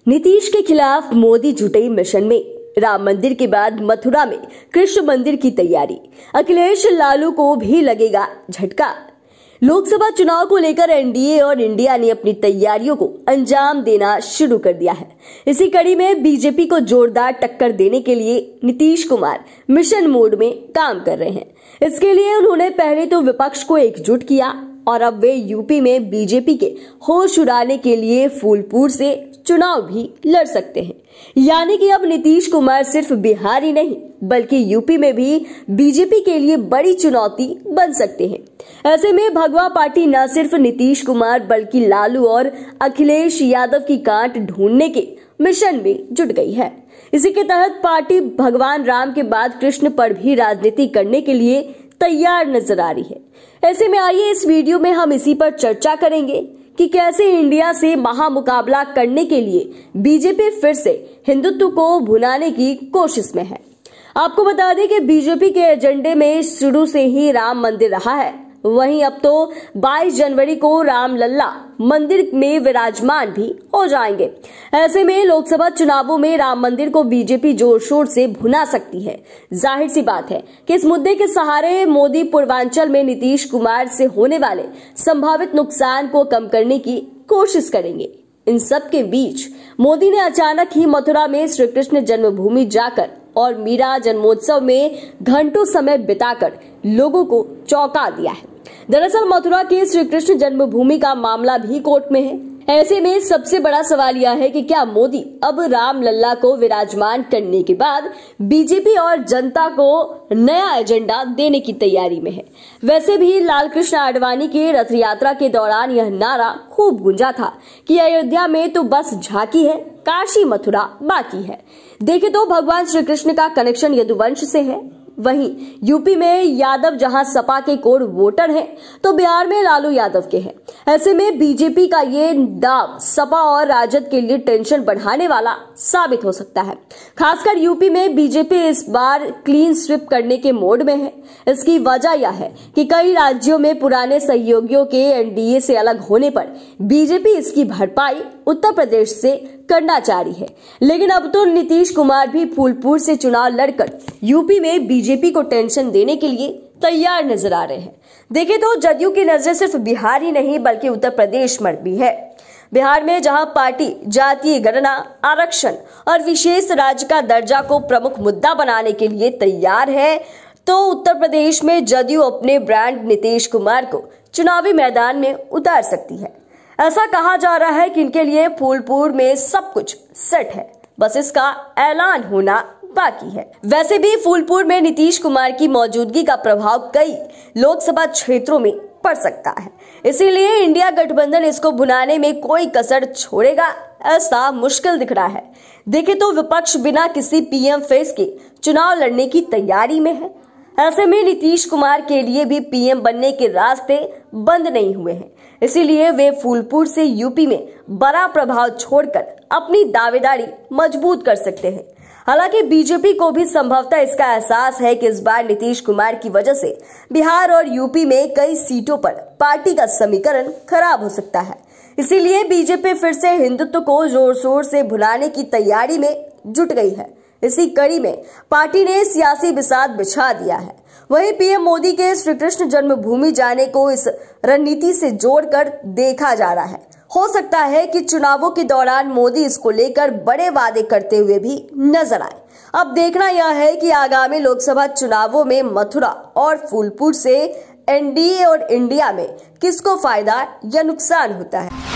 नीतीश के खिलाफ मोदी जुटे मिशन में। राम मंदिर के बाद मथुरा में कृष्ण मंदिर की तैयारी। अखिलेश लालू को भी लगेगा झटका। लोकसभा चुनाव को लेकर एनडीए और इंडिया ने अपनी तैयारियों को अंजाम देना शुरू कर दिया है। इसी कड़ी में बीजेपी को जोरदार टक्कर देने के लिए नीतीश कुमार मिशन मोड में काम कर रहे हैं। इसके लिए उन्होंने पहले तो विपक्ष को एकजुट किया और अब वे यूपी में बीजेपी के होश उड़ाने के लिए फूलपुर से चुनाव भी लड़ सकते हैं। यानी कि अब नीतीश कुमार सिर्फ बिहार ही नहीं बल्कि यूपी में भी बीजेपी के लिए बड़ी चुनौती बन सकते हैं। ऐसे में भगवा पार्टी न सिर्फ नीतीश कुमार बल्कि लालू और अखिलेश यादव की गांठ ढूंढने के मिशन में जुट गई है। इसी के तहत पार्टी भगवान राम के बाद कृष्ण पर भी राजनीति करने के लिए तैयार नजर आ रही है। ऐसे में आइए इस वीडियो में हम इसी पर चर्चा करेंगे कि कैसे इंडिया से महामुकाबला करने के लिए बीजेपी फिर से हिंदुत्व को भुनाने की कोशिश में है। आपको बता दें कि बीजेपी के एजेंडे में शुरू से ही राम मंदिर रहा है। वहीं अब तो 22 जनवरी को राम लल्ला मंदिर में विराजमान भी हो जाएंगे। ऐसे में लोकसभा चुनावों में राम मंदिर को बीजेपी जोर शोर से भुना सकती है। जाहिर सी बात है कि इस मुद्दे के सहारे मोदी पूर्वांचल में नीतीश कुमार से होने वाले संभावित नुकसान को कम करने की कोशिश करेंगे। इन सब के बीच मोदी ने अचानक ही मथुरा में श्री कृष्ण जन्मभूमि जाकर और मीरा जन्मोत्सव में घंटों समय बिताकर लोगों को चौंका दिया है। दरअसल मथुरा के श्री कृष्ण जन्मभूमि का मामला भी कोर्ट में है। ऐसे में सबसे बड़ा सवाल यह है कि क्या मोदी अब राम लल्ला को विराजमान करने के बाद बीजेपी और जनता को नया एजेंडा देने की तैयारी में है। वैसे भी लाल कृष्ण आडवाणी के रथ यात्रा के दौरान यह नारा खूब गूंजा था कि अयोध्या में तो बस झांकी है, काशी मथुरा बाकी है। देखे तो भगवान श्री कृष्ण का कनेक्शन यदुवंश से है। वहीं यूपी में यादव जहां सपा के कोर वोटर हैं, तो बिहार में लालू यादव के हैं। ऐसे में बीजेपी का ये दाव सपा और राजद के लिए टेंशन बढ़ाने वाला साबित हो सकता है। खासकर यूपी में बीजेपी इस बार क्लीन स्वीप करने के मोड में है। इसकी वजह यह है कि कई राज्यों में पुराने सहयोगियों के एनडीए से अलग होने पर बीजेपी इसकी भरपाई उत्तर प्रदेश से करना चाह रही है। लेकिन अब तो नीतीश कुमार भी फूलपुर से चुनाव लड़कर यूपी में बीजेपी को टेंशन देने के लिए तैयार नजर आ रहे हैं। देखें तो जदयू की नजर सिर्फ बिहार ही नहीं बल्कि उत्तर प्रदेश में भी है। बिहार में जहां पार्टी जातीय गणना, आरक्षण और विशेष राज्य का दर्जा को प्रमुख मुद्दा बनाने के लिए तैयार है, तो उत्तर प्रदेश में जदयू अपने ब्रांड नीतीश कुमार को चुनावी मैदान में उतार सकती है। ऐसा कहा जा रहा है कि इनके लिए फूलपुर में सब कुछ सेट है, बस इसका ऐलान होना बाकी है। वैसे भी फूलपुर में नीतीश कुमार की मौजूदगी का प्रभाव कई लोकसभा क्षेत्रों में पड़ सकता है। इसीलिए इंडिया गठबंधन इसको भुनाने में कोई कसर छोड़ेगा ऐसा मुश्किल दिख रहा है। देखे तो विपक्ष बिना किसी पीएम फेस के चुनाव लड़ने की तैयारी में है। ऐसे में नीतीश कुमार के लिए भी पीएम बनने के रास्ते बंद नहीं हुए हैं। इसीलिए वे फूलपुर से यूपी में बड़ा प्रभाव छोड़कर अपनी दावेदारी मजबूत कर सकते हैं। हालांकि बीजेपी को भी संभवतः इसका एहसास है कि इस बार नीतीश कुमार की वजह से बिहार और यूपी में कई सीटों पर पार्टी का समीकरण खराब हो सकता है। इसीलिए बीजेपी फिर से हिंदुत्व को जोर शोर से भुनाने की तैयारी में जुट गई है। इसी कड़ी में पार्टी ने सियासी बिसात बिछा दिया है। वहीं पीएम मोदी के श्री कृष्ण जन्मभूमि जाने को इस रणनीति से जोड़कर देखा जा रहा है। हो सकता है कि चुनावों के दौरान मोदी इसको लेकर बड़े वादे करते हुए भी नजर आए। अब देखना यह है कि आगामी लोकसभा चुनावों में मथुरा और फूलपुर से एनडीए और इंडिया में किसको फायदा या नुकसान होता है।